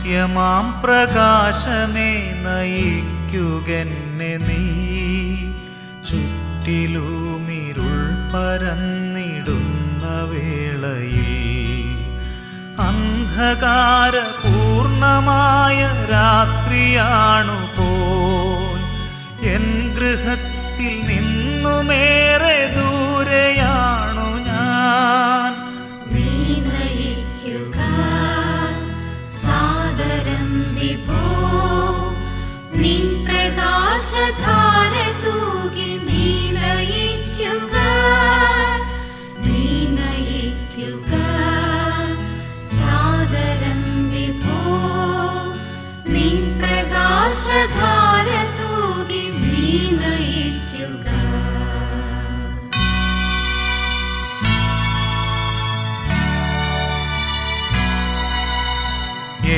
നിത്യമാം പ്രകാശമേ നയിക്കുകെന്നെ നീ. ചുറ്റിലുമിരുൾ പരന്നിടുന്ന വേളയിൽ അന്ധകാരപൂർണമായ രാത്രിയാണു പോൽ എൻ ഗൃഹത്തിൽ നിന്നുമേറെ ദൂരെയാണു ഞാൻ. നീ നയിക്കുക സാദരം വിഭോ, നിൻ പ്രകാശധാര